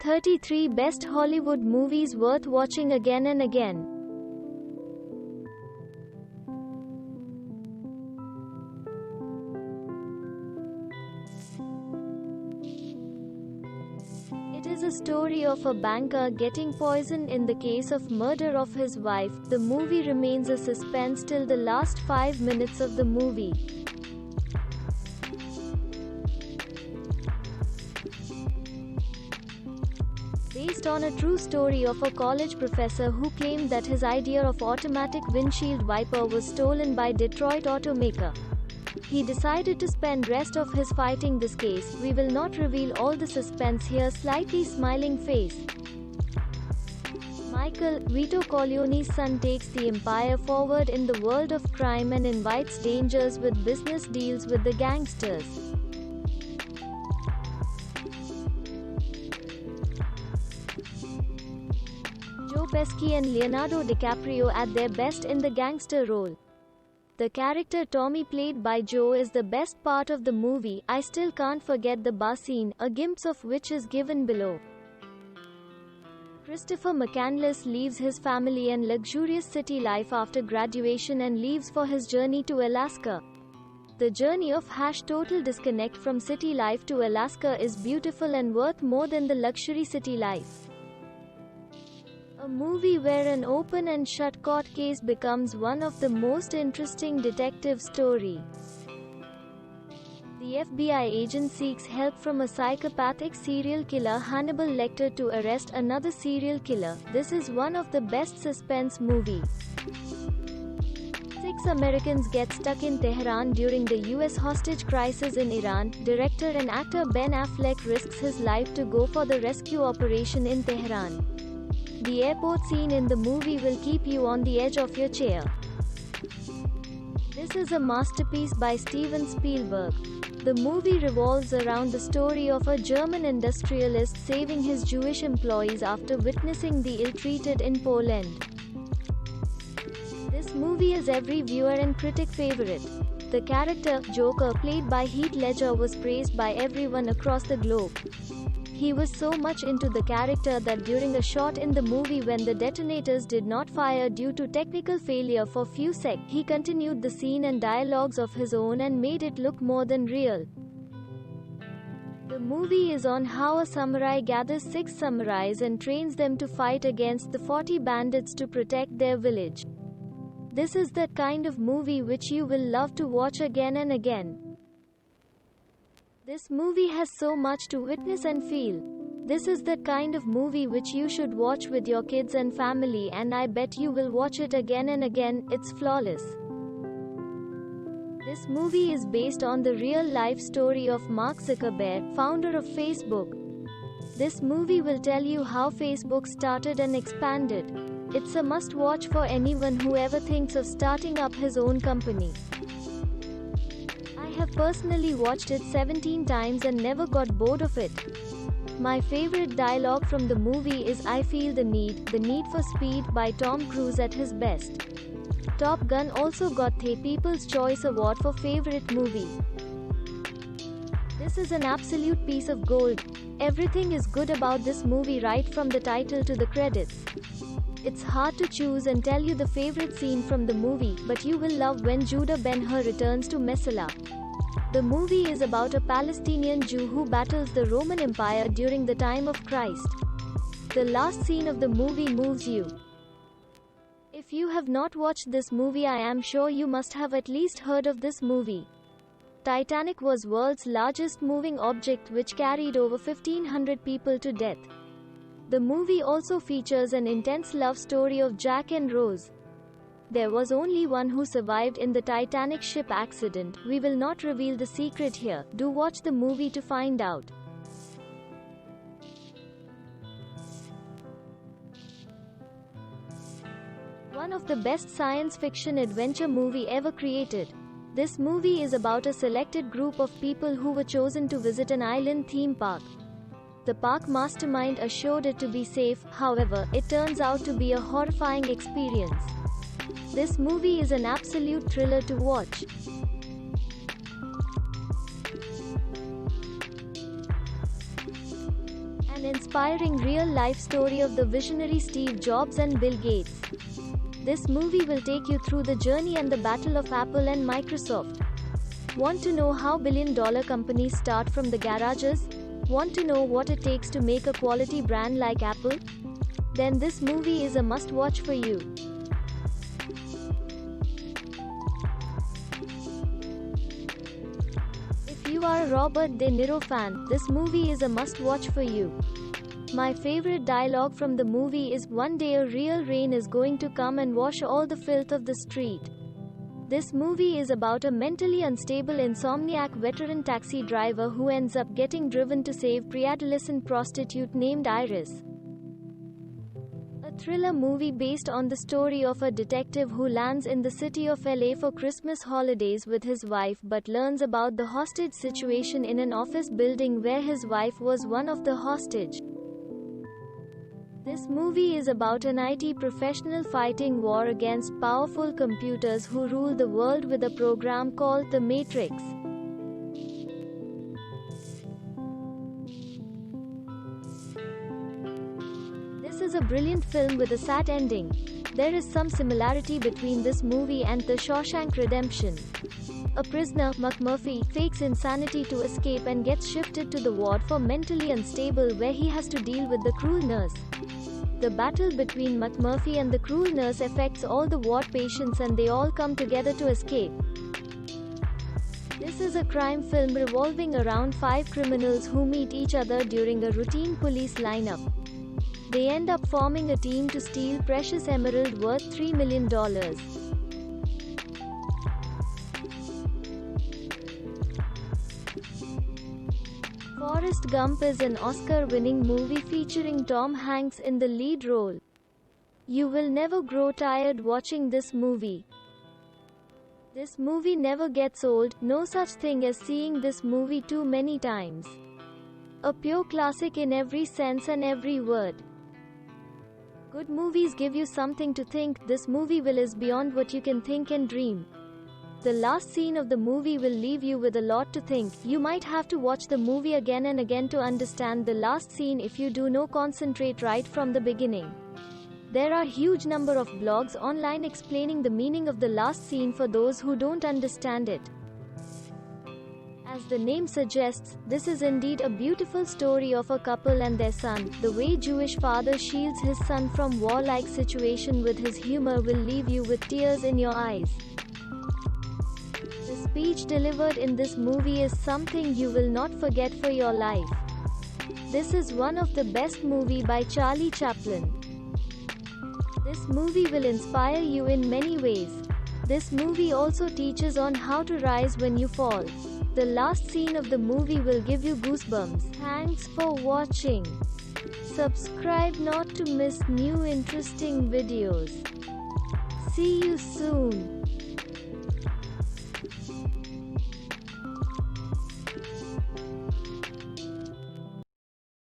33 Best Hollywood Movies Worth Watching Again and Again. It is a story of a banker getting poisoned in the case of murder of his wife. The movie remains a suspense till the last 5 minutes of the movie. Based on a true story of a college professor who claimed that his idea of automatic windshield wiper was stolen by Detroit automaker. He decided to spend rest of his fighting this case. We will not reveal all the suspense here. Slightly smiling face. Michael, Vito Corleone's son, takes the empire forward in the world of crime and invites dangers with business deals with the gangsters. Joe Pesci and Leonardo DiCaprio at their best in the gangster role. The character Tommy, played by Joe, is the best part of the movie. I still can't forget the bar scene, a glimpse of which is given below. Christopher McCandless leaves his family and luxurious city life after graduation and leaves for his journey to Alaska. The journey of total disconnect from city life to Alaska is beautiful and worth more than the luxury city life. A movie where an open and shut court case becomes one of the most interesting detective stories. The FBI agent seeks help from a psychopathic serial killer Hannibal Lecter to arrest another serial killer. This is one of the best suspense movies. 6 Americans get stuck in Tehran during the US hostage crisis in Iran. Director and actor Ben Affleck risks his life to go for the rescue operation in Tehran. The airport scene in the movie will keep you on the edge of your chair. This is a masterpiece by Steven Spielberg. The movie revolves around the story of a German industrialist saving his Jewish employees after witnessing the ill-treated in Poland. This movie is every viewer and critic favorite. The character, Joker, played by Heath Ledger, was praised by everyone across the globe. He was so much into the character that during a shot in the movie when the detonators did not fire due to technical failure for few seconds, he continued the scene and dialogues of his own and made it look more than real. The movie is on how a samurai gathers 6 samurais and trains them to fight against the 40 bandits to protect their village. This is that kind of movie which you will love to watch again and again. This movie has so much to witness and feel. This is the kind of movie which you should watch with your kids and family, and I bet you will watch it again and again. It's flawless. This movie is based on the real-life story of Mark Zuckerberg, founder of Facebook. This movie will tell you how Facebook started and expanded. It's a must-watch for anyone who ever thinks of starting up his own company. I have personally watched it 17 times and never got bored of it. My favorite dialogue from the movie is "I feel the need for speed" by Tom Cruise at his best. Top Gun also got the People's Choice Award for favorite movie. This is an absolute piece of gold. Everything is good about this movie right from the title to the credits. It's hard to choose and tell you the favorite scene from the movie, but you will love when Judah Ben-Hur returns to Messala. The movie is about a Palestinian Jew who battles the Roman Empire during the time of Christ. The last scene of the movie moves you. If you have not watched this movie, I am sure you must have at least heard of this movie. Titanic was world's largest moving object which carried over 1,500 people to death. The movie also features an intense love story of Jack and Rose. There was only one who survived in the Titanic ship accident. We will not reveal the secret here. Do watch the movie to find out. One of the best science fiction adventure movie ever created. This movie is about a selected group of people who were chosen to visit an island theme park. The park mastermind assured it to be safe, however, it turns out to be a horrifying experience. This movie is an absolute thriller to watch. An an inspiring real-life story of the visionary Steve Jobs and Bill Gates. This movie will take you through the journey and the battle of Apple and Microsoft. Want to know how billion-dollar companies start from the garages? Want to know what it takes to make a quality brand like Apple? Then this movie is a must-watch for you. If you are a Robert De Niro fan, this movie is a must-watch for you. My favorite dialogue from the movie is, "One day a real rain is going to come and wash all the filth of the street." This movie is about a mentally unstable insomniac veteran taxi driver who ends up getting driven to save pre-adolescent prostitute named Iris. A thriller movie based on the story of a detective who lands in the city of LA for Christmas holidays with his wife but learns about the hostage situation in an office building where his wife was one of the hostage. This movie is about an IT professional fighting war against powerful computers who rule the world with a program called The Matrix. This is a brilliant film with a sad ending. There is some similarity between this movie and The Shawshank Redemption. A prisoner, McMurphy, fakes insanity to escape and gets shifted to the ward for mentally unstable where he has to deal with the cruel nurse. The battle between McMurphy and the cruel nurse affects all the ward patients and they all come together to escape. This is a crime film revolving around 5 criminals who meet each other during a routine police lineup. They end up forming a team to steal precious emerald worth $3 million. Forrest Gump is an Oscar-winning movie featuring Tom Hanks in the lead role. You will never grow tired watching this movie. This movie never gets old, no such thing as seeing this movie too many times. A pure classic in every sense and every word. Good movies give you something to think. This movie is beyond what you can think and dream. The last scene of the movie will leave you with a lot to think. You might have to watch the movie again and again to understand the last scene if you do not concentrate right from the beginning. There are huge number of blogs online explaining the meaning of the last scene for those who don't understand it. As the name suggests, this is indeed a beautiful story of a couple and their son. The way Jewish father shields his son from war-like situation with his humor will leave you with tears in your eyes. The speech delivered in this movie is something you will not forget for your life. This is one of the best movies by Charlie Chaplin. This movie will inspire you in many ways. This movie also teaches on how to rise when you fall. The last scene of the movie will give you goosebumps. Thanks for watching. Subscribe not to miss new interesting videos. See you soon.